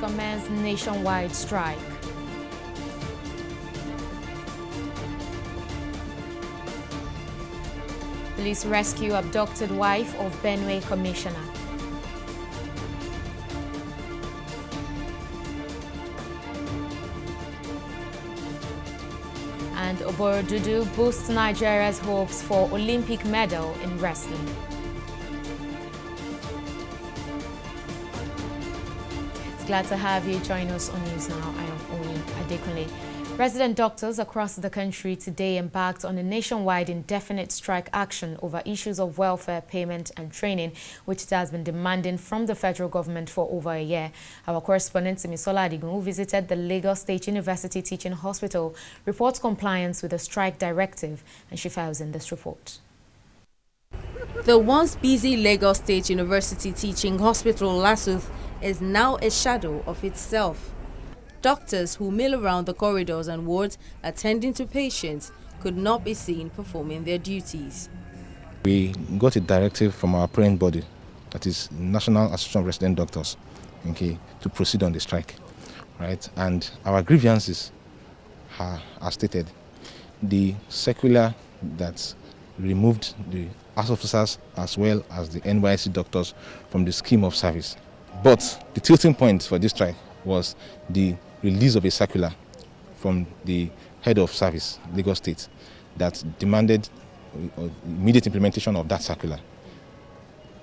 commence nationwide strike. Police rescue abducted wife of Benue commissioner. And Oborodudu boosts Nigeria's hopes for Olympic medal in wrestling. It's glad to have you join us on News Now. I am Oni Adekunle. Resident doctors across the country today embarked on a nationwide indefinite strike action over issues of welfare, payment and training, which it has been demanding from the federal government for over a year. Our correspondent Simisola Adigun, who visited the Lagos State University Teaching Hospital, reports compliance with the strike directive, and she files in this report. The once busy Lagos State University Teaching Hospital, LASUTH, is now a shadow of itself. Doctors who mill around the corridors and wards attending to patients could not be seen performing their duties. We got a directive from our parent body, that is National Association of Resident Doctors, okay, to proceed on the strike, right? And our grievances are stated. The circular that removed the AS officers as well as the NYSC doctors from the scheme of service. But the tilting point for this strike was the release of a circular from the head of service, Lagos State, that demanded immediate implementation of that circular.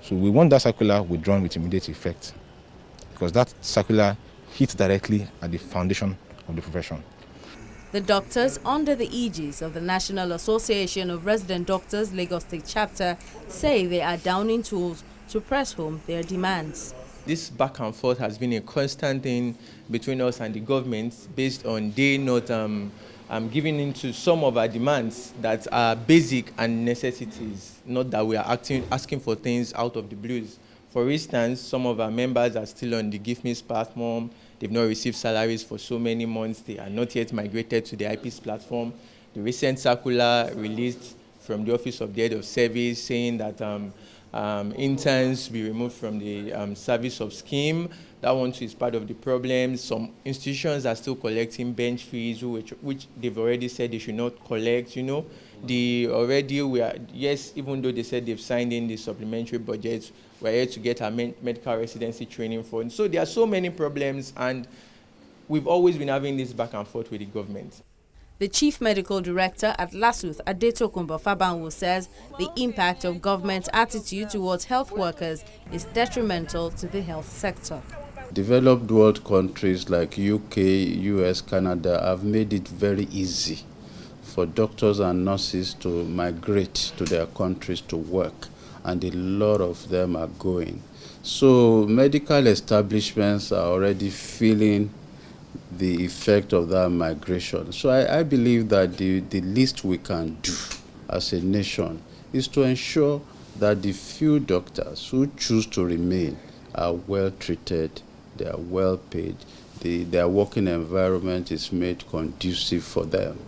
So we want that circular withdrawn with immediate effect, because that circular hits directly at the foundation of the profession. The doctors, under the aegis of the National Association of Resident Doctors Lagos State Chapter, say they are downing tools to press home their demands. This back and forth has been a constant thing between us and the government, based on they not giving into some of our demands that are basic and necessities, not that we are asking for things out of the blues. For instance, some of our members are still on the Give Me platform. They've not received salaries for so many months. They are not yet migrated to the IP's platform. The recent circular released from the Office of the Head of Service saying that interns be removed from the service of scheme. That one too is part of the problem. Some institutions are still collecting bench fees, which they've already said they should not collect. You know, even though they said they've signed in the supplementary budget, we're here to get our medical residency training fund. So there are so many problems, and we've always been having this back and forth with the government. The Chief Medical Director at LASUTH, Adetokunbo Fabanwo, says the impact of government's attitude towards health workers is detrimental to the health sector. Developed world countries like UK, US, Canada have made it very easy for doctors and nurses to migrate to their countries to work, and a lot of them are going. So medical establishments are already feeling the effect of that migration. So I believe that the least we can do as a nation is to ensure that the few doctors who choose to remain are well treated, they are well paid, their working environment is made conducive for them.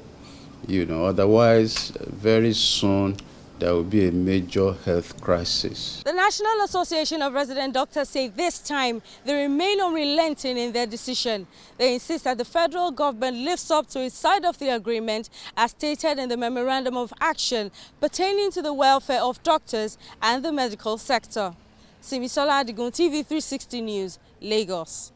You know, otherwise, very soon there will be a major health crisis. The National Association of Resident Doctors say this time they remain unrelenting in their decision. They insist that the federal government lives up to its side of the agreement as stated in the Memorandum of Action pertaining to the welfare of doctors and the medical sector. Simisola Adigun, TV360 News, Lagos.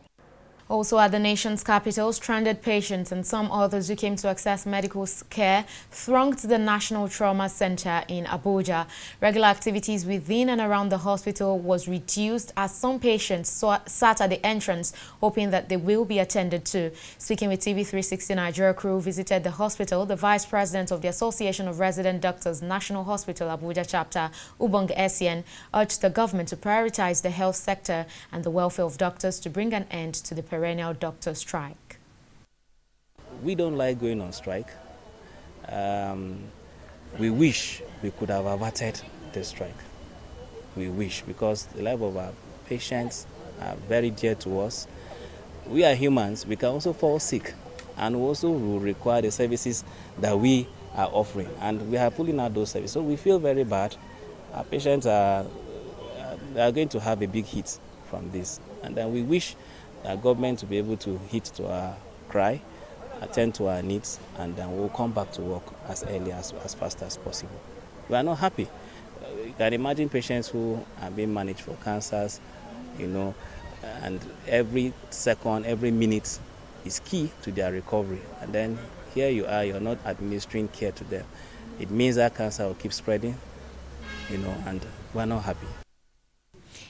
Also at the nation's capital, stranded patients and some others who came to access medical care thronged the National Trauma Center in Abuja. Regular activities within and around the hospital was reduced as some patients sat at the entrance hoping that they will be attended to. Speaking with TV360 Nigeria crew visited the hospital, the Vice President of the Association of Resident Doctors National Hospital Abuja Chapter, Ubong Essien, urged the government to prioritize the health sector and the welfare of doctors to bring an end to the perennial doctor strike. We don't like going on strike. We wish we could have averted the strike. We wish, because the life of our patients are very dear to us. We are humans, we can also fall sick, and we also will require the services that we are offering, and we are pulling out those services. So we feel very bad. Our patients are going to have a big hit from this, and then we wish Our government to be able to hit to our cry, attend to our needs, and then we'll come back to work as early as fast as possible. We are not happy. You can imagine patients who are being managed for cancers, and every second, every minute is key to their recovery. And then here you are, you're not administering care to them. It means that cancer will keep spreading, and we're not happy.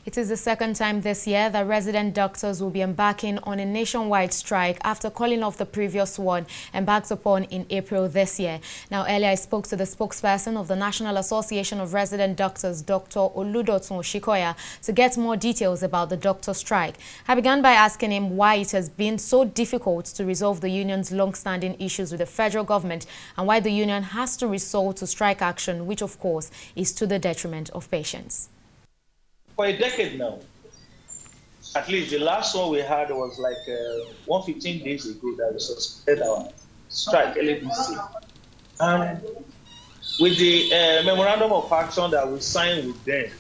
It is the second time this year that resident doctors will be embarking on a nationwide strike after calling off the previous one embarked upon in April this year. Now, earlier I spoke to the spokesperson of the National Association of Resident Doctors, Dr. Oludotun Shikoya, to get more details about the doctor strike. I began by asking him why it has been so difficult to resolve the union's long-standing issues with the federal government and why the union has to resort to strike action, which of course is to the detriment of patients. For a decade now, at least the last one we had was like 115 days ago that we suspended our strike, LADC. And with the memorandum of action that we signed with them,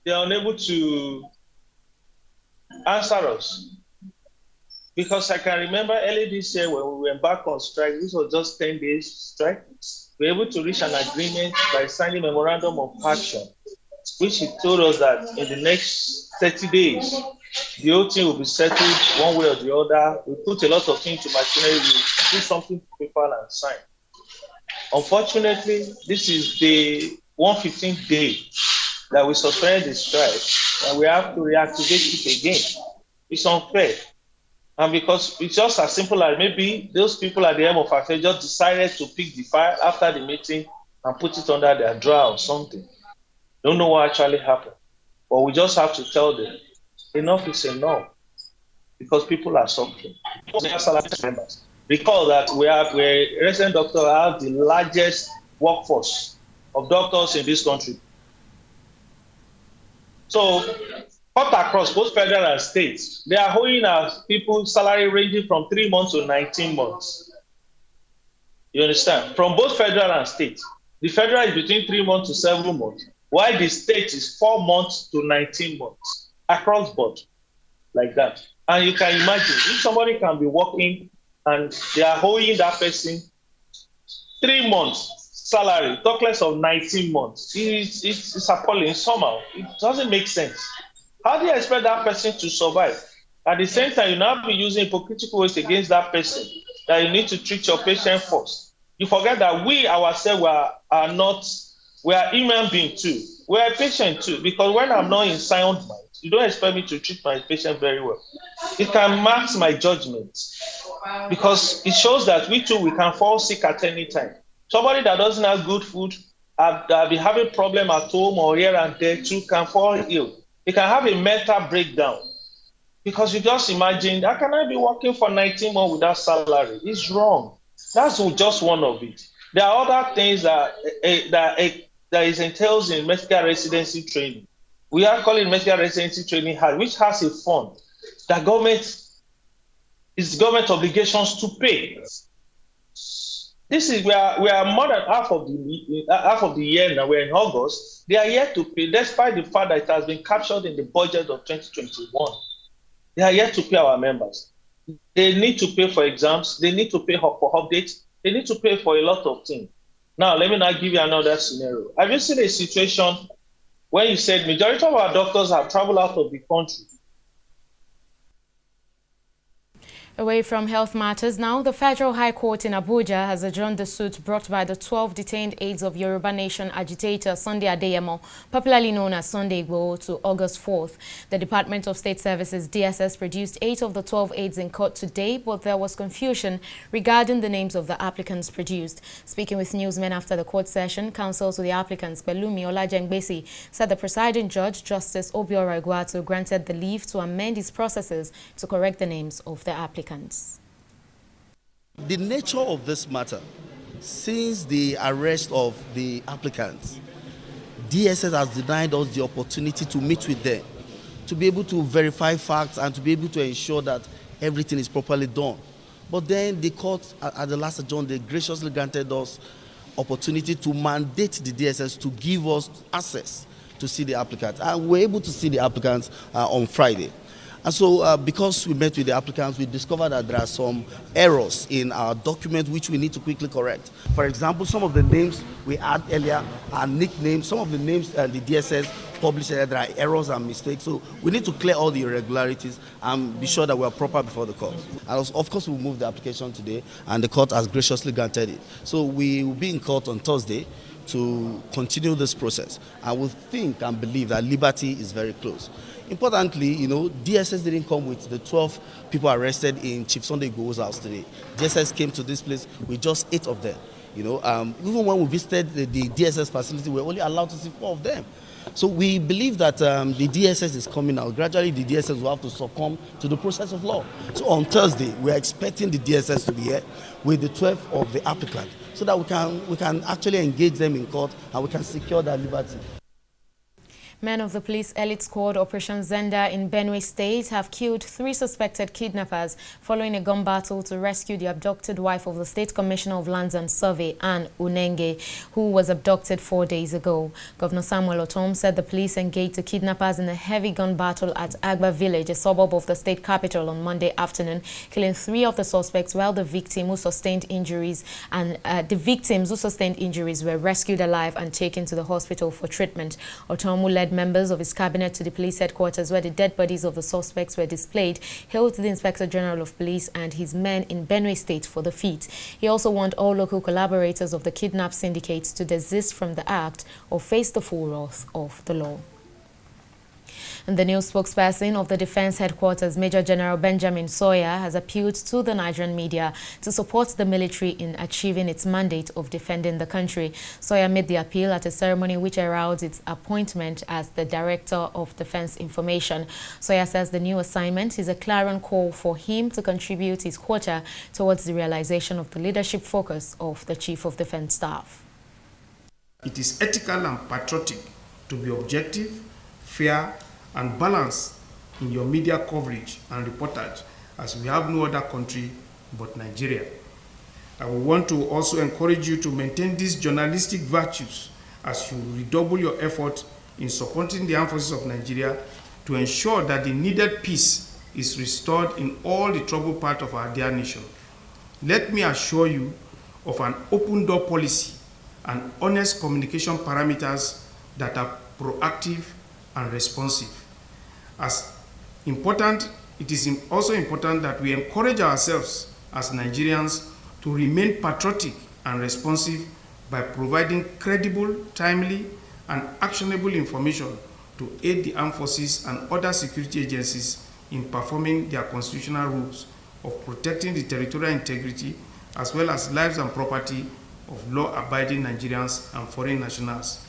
they are unable to answer us. Because I can remember early this year when we went back on strike, this was just 10 days strike. We were able to reach an agreement by signing memorandum of action, which he told us that in the next 30 days, the whole thing will be settled one way or the other. We put a lot of things to machinery, we put something to paper and sign. Unfortunately, this is the 115th day that we suspended the strike, and we have to reactivate it again. It's unfair. And because it's just as simple as maybe those people at the helm of affairs just decided to pick the file after the meeting and put it under their drawer or something. Don't know what actually happened. But we just have to tell them, enough is enough. Because people are suffering. Recall that we resident doctors have the largest workforce of doctors in this country. So, cut across both federal and state, they are owing our people salary ranging from 3 months to 19 months. You understand? From both federal and state. The federal is between 3 months to 7 months, while the state is 4 months to 19 months across board, like that. And you can imagine if somebody can be working and they are owing that person 3 months salary, talk less of 19 months. It's appalling somehow. It doesn't make sense. How do you expect that person to survive? At the same time, you now be using hypocritical ways against that person, that you need to treat your patient first. You forget that we ourselves we are human beings too. We are patient too, because when I'm not in sound mind, you don't expect me to treat my patient very well. It can mask my judgment, because it shows that we can fall sick at any time. Somebody that doesn't have good food, that be having problem at home or here and there too, can fall ill. They can have a mental breakdown, because you just imagine, how can I be working for 19 months without salary? It's wrong. That's just one of it. There are other things that entails in medical residency training. We are calling medical residency training hard, which has a fund that is government obligations to pay. This is we are more than half of the year now. We're in August. They are yet to pay, despite the fact that it has been captured in the budget of 2021. They are yet to pay our members. They need to pay for exams. They need to pay for updates. They need to pay for a lot of things. Now, let me now give you another scenario. Have you seen a situation where you said majority of our doctors have traveled out of the country? Away from health matters now, the Federal High Court in Abuja has adjourned the suit brought by the 12 detained aides of Yoruba Nation agitator Sunday Adeyemo, popularly known as Sunday Igboho, to August 4th. The Department of State Services, DSS, produced 8 of the 12 aides in court today, but there was confusion regarding the names of the applicants produced. Speaking with newsmen after the court session, counsel to the applicants, Belumi Olajengbesi, said the presiding judge, Justice Obiora Iguatu, granted the leave to amend his processes to correct the names of the applicants. The nature of this matter, since the arrest of the applicants, DSS has denied us the opportunity to meet with them, to be able to verify facts and to be able to ensure that everything is properly done. But then the court, at the last adjournment, they graciously granted us opportunity to mandate the DSS to give us access to see the applicants. And we were able to see the applicants on Friday. And so because we met with the applicants, we discovered that there are some errors in our document which we need to quickly correct. For example, some of the names we had earlier are nicknames. Some of the names the DSS published earlier, there are errors and mistakes. So we need to clear all the irregularities and be sure that we are proper before the court. And of course, we moved the application today, and the court has graciously granted it. So we will be in court on Thursday to continue this process. I will think and believe that liberty is very close. Importantly, DSS didn't come with the 12 people arrested in Chief Sunday Igboho's house today. DSS came to this place with just 8 of them. Even when we visited the DSS facility, we were only allowed to see 4 of them. So we believe that the DSS is coming out. Gradually, the DSS will have to succumb to the process of law. So on Thursday, we are expecting the DSS to be here with the 12 of the applicants, so that we can actually engage them in court and we can secure their liberty. Men of the police elite squad Operation Zenda in Benue State have killed 3 suspected kidnappers following a gun battle to rescue the abducted wife of the State Commissioner of Lands and Survey, Anne Unenge, who was abducted 4 days ago. Governor Samuel Otom said the police engaged the kidnappers in a heavy gun battle at Agba village, a suburb of the state capital, on Monday afternoon, killing 3 of the suspects, while the victims who sustained injuries were rescued alive and taken to the hospital for treatment. Otom, who led members of his cabinet to the police headquarters where the dead bodies of the suspects were displayed, hailed the Inspector General of Police and his men in Benue State for the feat. He also warned all local collaborators of the kidnap syndicates to desist from the act or face the full wrath of the law. And the new spokesperson of the Defense Headquarters, Major General Benjamin Sawyer, has appealed to the Nigerian media to support the military in achieving its mandate of defending the country. Sawyer made the appeal at a ceremony which heralds its appointment as the Director of Defense Information. Sawyer says the new assignment is a clarion call for him to contribute his quota towards the realization of the leadership focus of the Chief of Defense Staff. It is ethical and patriotic to be objective, fair, and balance in your media coverage and reportage, as we have no other country but Nigeria. I will want to also encourage you to maintain these journalistic virtues as you redouble your effort in supporting the armed forces of Nigeria to ensure that the needed peace is restored in all the troubled parts of our dear nation. Let me assure you of an open door policy and honest communication parameters that are proactive and responsive. As important, it is also important that we encourage ourselves as Nigerians to remain patriotic and responsive by providing credible, timely, and actionable information to aid the armed forces and other security agencies in performing their constitutional roles of protecting the territorial integrity as well as lives and property of law-abiding Nigerians and foreign nationals.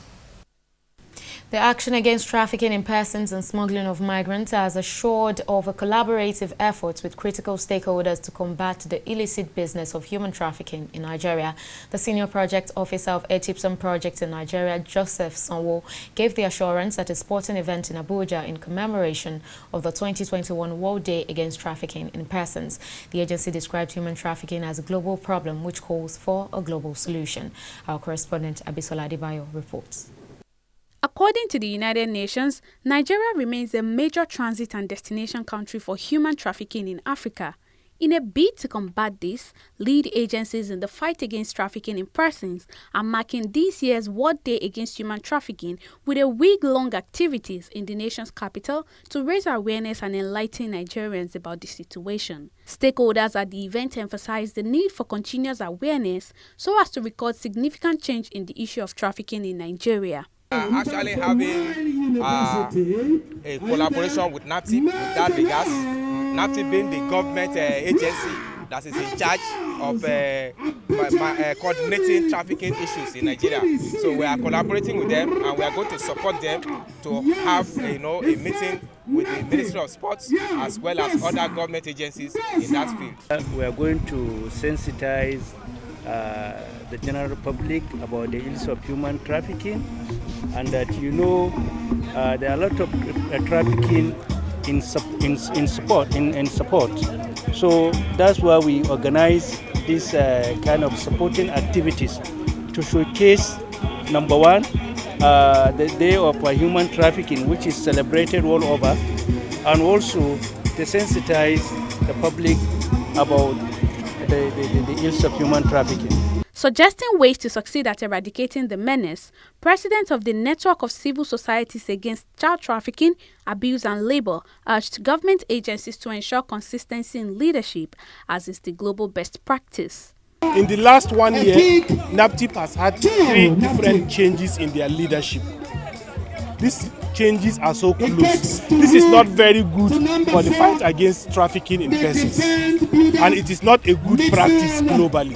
The action against trafficking in persons and smuggling of migrants has assured of a collaborative effort with critical stakeholders to combat the illicit business of human trafficking in Nigeria. The Senior Project Officer of Etipsum Project in Nigeria, Joseph Sanwo, gave the assurance at a sporting event in Abuja in commemoration of the 2021 World Day Against Trafficking in Persons. The agency described human trafficking as a global problem which calls for a global solution. Our correspondent Abisola Adebayo reports. According to the United Nations, Nigeria remains a major transit and destination country for human trafficking in Africa. In a bid to combat this, lead agencies in the fight against trafficking in persons are marking this year's World Day Against Human Trafficking with a week-long activities in the nation's capital to raise awareness and enlighten Nigerians about the situation. Stakeholders at the event emphasized the need for continuous awareness so as to record significant change in the issue of trafficking in Nigeria. Actually having a collaboration with NAPTIP with that regards, NAPTIP being the government agency that is in charge of coordinating trafficking issues in Nigeria. So we are collaborating with them and we are going to support them to have a meeting with the Ministry of Sports as well as other government agencies in that field. We are going to sensitize the general public about the ills of human trafficking, and that there are a lot of trafficking in support. So that's why we organize this kind of supporting activities to showcase, number one, the Day of Human Trafficking, which is celebrated all over, and also to sensitize the public about the ills of human trafficking. Suggesting ways to succeed at eradicating the menace, President of the Network of Civil Societies Against Child Trafficking, Abuse and Labor urged government agencies to ensure consistency in leadership, as is the global best practice. In the last 1 year, NAPTIP has had 3 different changes in their leadership. These changes are so close. This is not very good for the fight against trafficking in persons, and it is not a good practice globally.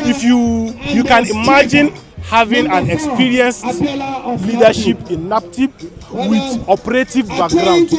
If you can imagine having an experienced leadership in NAPTIP with operative background,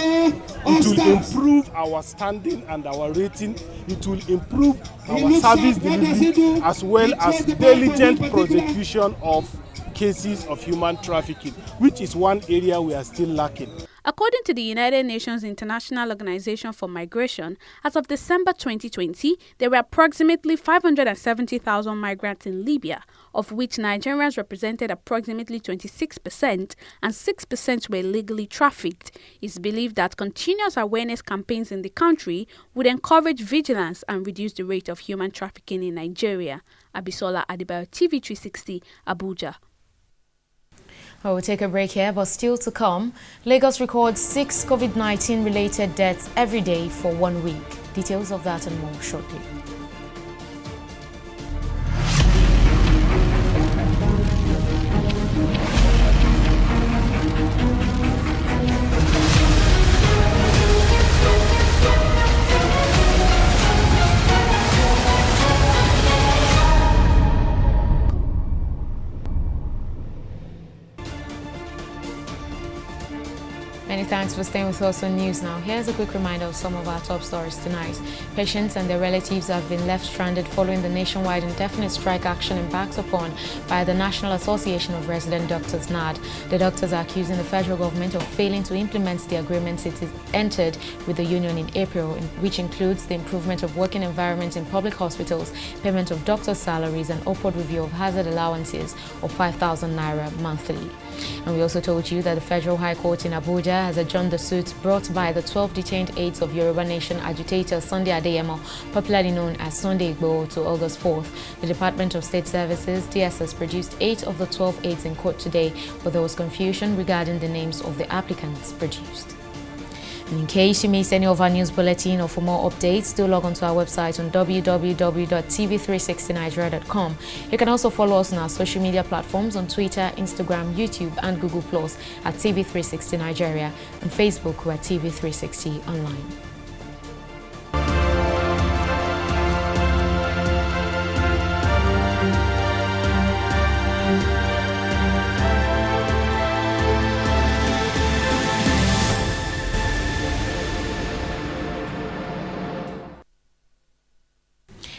it will improve our standing and our rating. It will improve our service delivery as well as diligent prosecution of cases of human trafficking, which is one area we are still lacking. According to the United Nations International Organization for Migration, as of December 2020, there were approximately 570,000 migrants in Libya, of which Nigerians represented approximately 26% and 6% were illegally trafficked. It's believed that continuous awareness campaigns in the country would encourage vigilance and reduce the rate of human trafficking in Nigeria. Abisola Adebayo, TV360, Abuja. We'll take a break here, but still to come, Lagos records 6 COVID-19 related deaths every day for 1 week. Details of that and more shortly. Many thanks for staying with us on News Now. Here's a quick reminder of some of our top stories tonight. Patients and their relatives have been left stranded following the nationwide indefinite strike action embarked upon by the National Association of Resident Doctors, NAD. The doctors are accusing the federal government of failing to implement the agreements it entered with the union in April, which includes the improvement of working environment in public hospitals, payment of doctors' salaries, and upward review of hazard allowances of 5,000 naira monthly. And we also told you that the Federal High Court in Abuja has adjourned the suit brought by the 12 detained aides of Yoruba Nation agitator Sunday Adeyemo, popularly known as Sunday Igboho, to August 4th. The Department of State Services, DSS, produced 8 of the 12 aides in court today, but there was confusion regarding the names of the applicants produced. And in case you missed any of our news bulletin or for more updates, do log on to our website on www.tv360nigeria.com. You can also follow us on our social media platforms on Twitter, Instagram, YouTube, and Google Plus at TV360 Nigeria, and Facebook we're TV360 Online.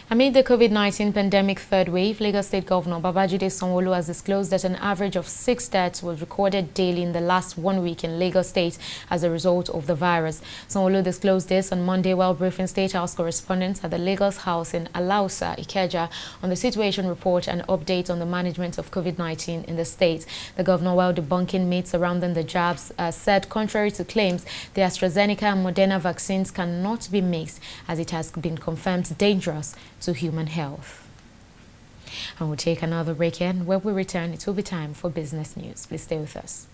Amid the COVID-19 pandemic third wave, Lagos State Governor Babajide Sanwo-Olu has disclosed that an average of 6 deaths was recorded daily in the last 1 week in Lagos State as a result of the virus. Sanwo-Olu disclosed this on Monday while briefing State House correspondents at the Lagos House in Alausa, Ikeja, on the situation report and update on the management of COVID-19 in the state. The governor, while debunking myths surrounding the jabs, said contrary to claims, the AstraZeneca and Moderna vaccines cannot be mixed, as it has been confirmed dangerous to human health. And we'll take another break here, and when we return, it will be time for business news. Please stay with us.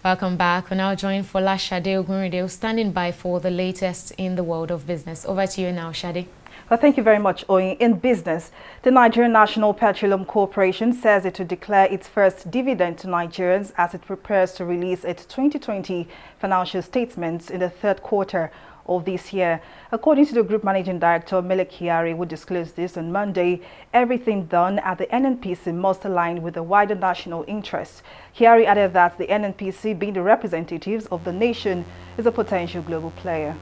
Welcome back. We're now joined Fola Shade Ogunride, standing by for the latest in the world of business. Over to you now, Shade. Well, thank you very much, Oyin. In business, the Nigerian National Petroleum Corporation says it will declare its first dividend to Nigerians as it prepares to release its 2020 financial statements in the third quarter of this year. According to the Group Managing Director, Mele Kyari, who disclosed this on Monday, everything done at the NNPC must align with the wider national interest. Kyari added that the NNPC, being the representatives of the nation, is a potential global player.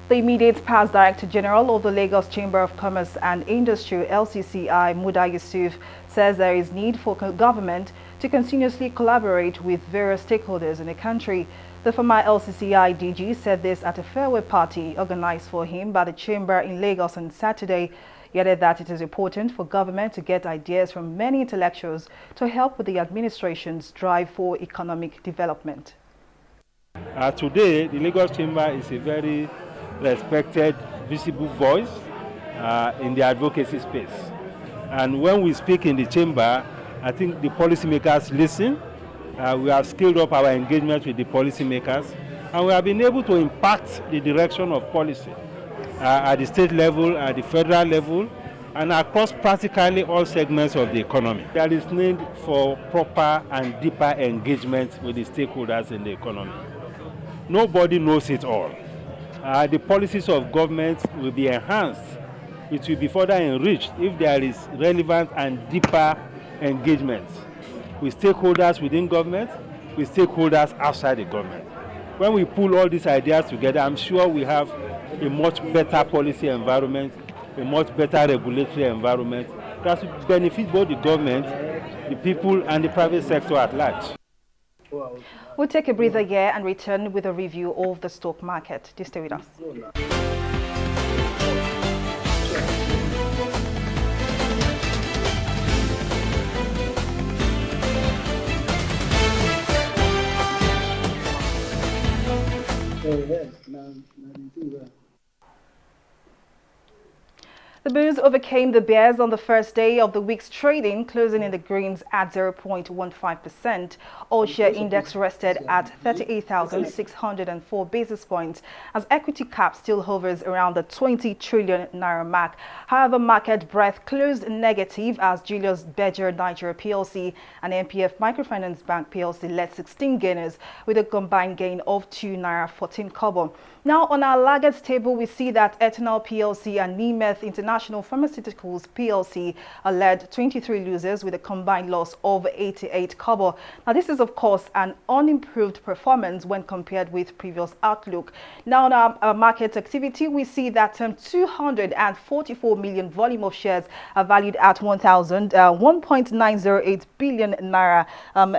The immediate past Director General of the Lagos Chamber of Commerce and Industry, LCCI, Muda Yusuf, says there is need for government to continuously collaborate with various stakeholders in the country. The former LCCI DG said this at a farewell party organized for him by the Chamber in Lagos on Saturday. He added that it is important for government to get ideas from many intellectuals to help with the administration's drive for economic development. Today, the Lagos Chamber is a very respected, visible voice in the advocacy space. And when we speak in the chamber, I think the policymakers listen. We have scaled up our engagement with the policymakers, and we have been able to impact the direction of policy at the state level, at the federal level, and across practically all segments of the economy. There is need for proper and deeper engagement with the stakeholders in the economy. Nobody knows it all. The policies of government will be enhanced. It will be further enriched if there is relevant and deeper engagement with stakeholders within government, with stakeholders outside the government. When we pull all these ideas together, I'm sure we have a much better policy environment, a much better regulatory environment that will benefit both the government, the people, and the private sector at large. We'll take a breather here and return with a review of the stock market. Just stay with us. The bulls overcame the bears on the first day of the week's trading, closing in the greens at 0.15%. All-share index rested at 38,604 basis points as equity cap still hovers around the 20 trillion naira mark. However, market breadth closed negative as Julius Berger Nigeria PLC and MPF Microfinance Bank PLC led 16 gainers with a combined gain of 2 naira 14 kobo. Now on our laggards table, we see that Ethanol PLC and Nemeth International Pharmaceuticals PLC led 23 losers with a combined loss of 88 kobo. Now this is of course an unimproved performance when compared with previous outlook. Now on our market activity, we see that 244 million volume of shares are valued at 1.908 billion naira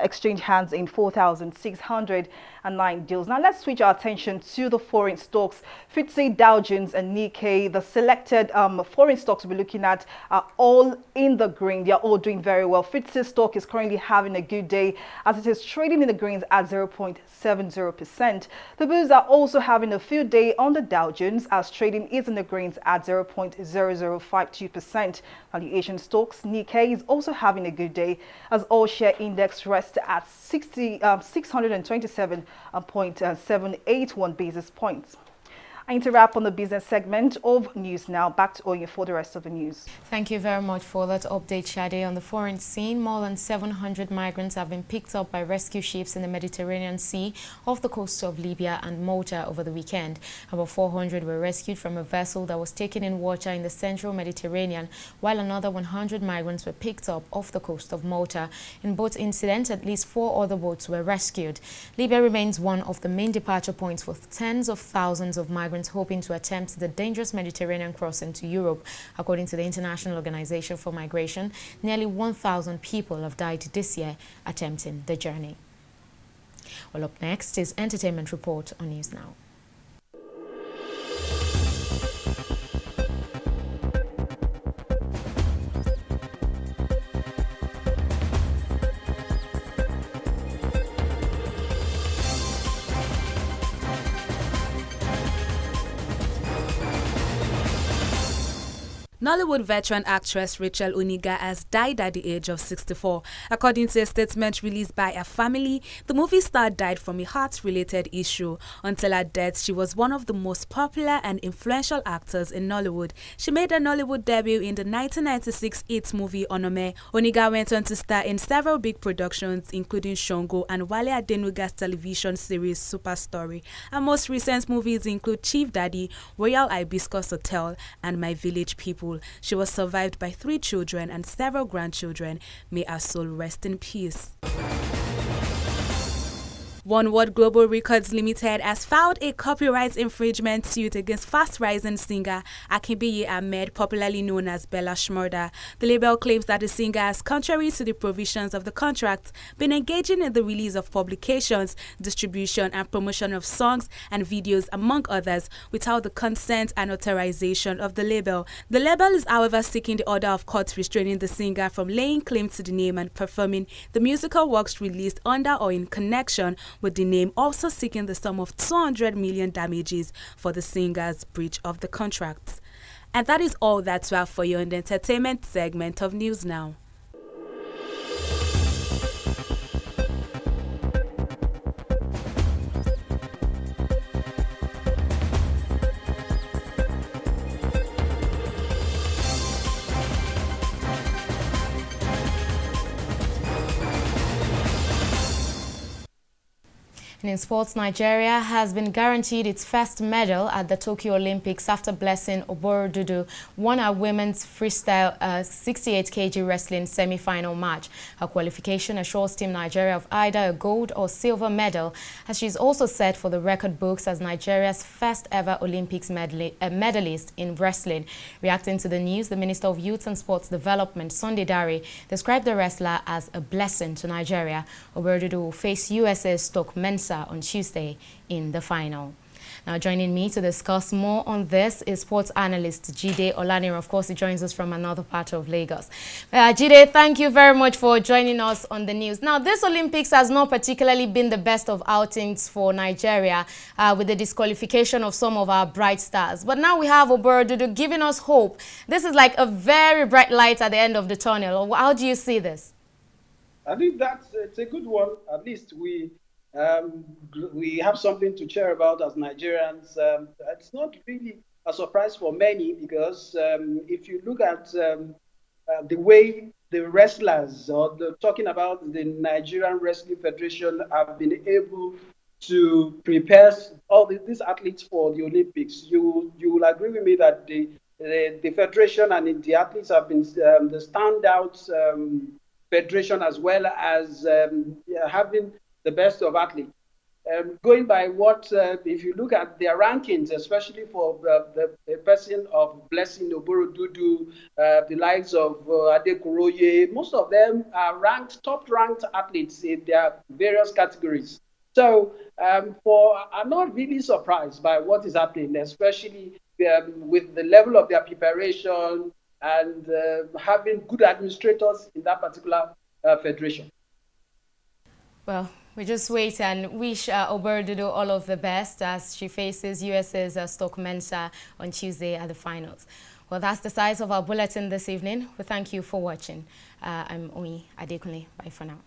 exchange hands in 4,609 deals. Now let's switch our attention to the foreign stocks. FTSE, Dow Jones and Nikkei, the selected foreign stocks we're looking at, are all in the green. They are all doing very well. FTSE stock is currently having a good day as it is trading in the greens at 0.70%. The bulls are also having a field day on the Dow Jones as trading is in the greens at 0.0052%. Now the Asian stocks, Nikkei, is also having a good day as all share index rests at 627.781 basis points. I need to wrap on the business segment of news now. Back to Oye for the rest of the news. Thank you very much for that update, Shade. On the foreign scene, more than 700 migrants have been picked up by rescue ships in the Mediterranean Sea off the coast of Libya and Malta over the weekend. About 400 were rescued from a vessel that was taken in water in the central Mediterranean, while another 100 migrants were picked up off the coast of Malta. In both incidents, at least 4 other boats were rescued. Libya remains one of the main departure points for tens of thousands of migrants hoping to attempt the dangerous Mediterranean crossing to Europe. According to the International Organization for Migration, nearly 1,000 people have died this year attempting the journey. Well, up next is Entertainment Report on News Now. Nollywood veteran actress Rachel Oniga has died at the age of 64. According to a statement released by her family, the movie star died from a heart-related issue. Until her death, she was one of the most popular and influential actors in Nollywood. She made her Nollywood debut in the 1996 hit movie Onome. Oniga went on to star in several big productions, including Shongo and Wale Adenuga's television series Super Story. Her most recent movies include Chief Daddy, Royal Hibiscus Hotel, and My Village People. She was survived by 3 children and several grandchildren. May her soul rest in peace. One World Global Records Limited has filed a copyright infringement suit against fast-rising singer Akinbiyi Ahmed, popularly known as Bella Shmurda. The label claims that the singer has, contrary to the provisions of the contract, been engaging in the release of publications, distribution and promotion of songs and videos, among others, without the consent and authorization of the label. The label is, however, seeking the order of court restraining the singer from laying claim to the name and performing the musical works released under or in connection with the name, also seeking the sum of 200 million damages for the singer's breach of the contract. And that is all that we have for you in the entertainment segment of News Now. In sports, Nigeria has been guaranteed its first medal at the Tokyo Olympics after Blessing Oborodudu won her women's freestyle 68 kg wrestling semi-final match. Her qualification assures Team Nigeria of either a gold or silver medal, as she is also set for the record books as Nigeria's first ever Olympics medalist in wrestling. Reacting to the news, the Minister of Youth and Sports Development, Sunday Dare, described the wrestler as a blessing to Nigeria. Oborodudu will face USA's Stoke Mensa on Tuesday in the final. Now, joining me to discuss more on this is sports analyst Jide Olaniro. Of course, he joins us from another part of Lagos. Jide, thank you very much for joining us on the news. Now, this Olympics has not particularly been the best of outings for Nigeria with the disqualification of some of our bright stars. But now we have Oborodudu giving us hope. This is like a very bright light at the end of the tunnel. How do you see this? I think it's a good one. At least we have something to cheer about as Nigerians. It's not really a surprise for many because if you look at the way the wrestlers, talking about the Nigerian Wrestling Federation, have been able to prepare all these athletes for the Olympics, you will agree with me that the federation and the athletes have been the standout federation, as well as having the best of athletes. Going by what, if you look at their rankings, especially for the person of Blessing Oborodudu, the likes of Adekuroye, most of them are top-ranked athletes in their various categories. So I'm not really surprised by what is happening, especially with the level of their preparation and having good administrators in that particular federation. Well, we just wait and wish Oborodudu all of the best as she faces USA's Stoke Mensa on Tuesday at the finals. Well, that's the size of our bulletin this evening. We thank you for watching. I'm Oyi Adekunle. Bye for now.